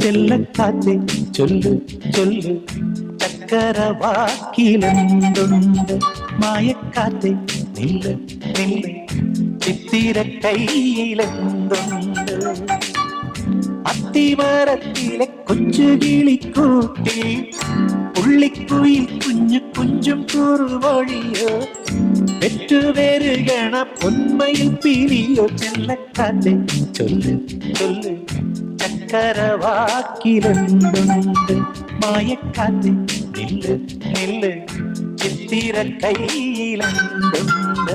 ചെല്ലക്കാറ്റെ ചൊല്ലു ചൊല്ലു ചക്കരവാക്കിലെന്തുണ്ട് മായക്കാറ്റെ നില്ല് നില്ല് ചിത്തിര കയ്യിലെന്തുണ്ട് അത്തിമരത്തിലെ കൊച്ചു കിളിക്കൂട്ടി പുള്ളിക്കുയിൽ കുഞ്ഞു കുഞ്ചും കുറുവഴിയോ പെറ്റുവരുകണ പൊന്മയിൽ പിരിയോ ചെല്ലക്കാറ്റെ ചൊല്ലു ചൊല്ലു ചക്കരവാക്കിലെന്തുണ്ട് മായക്കാറ്റെ നില്ല് നില്ല് ചിത്തിര കയ്യിലെന്തുണ്ട്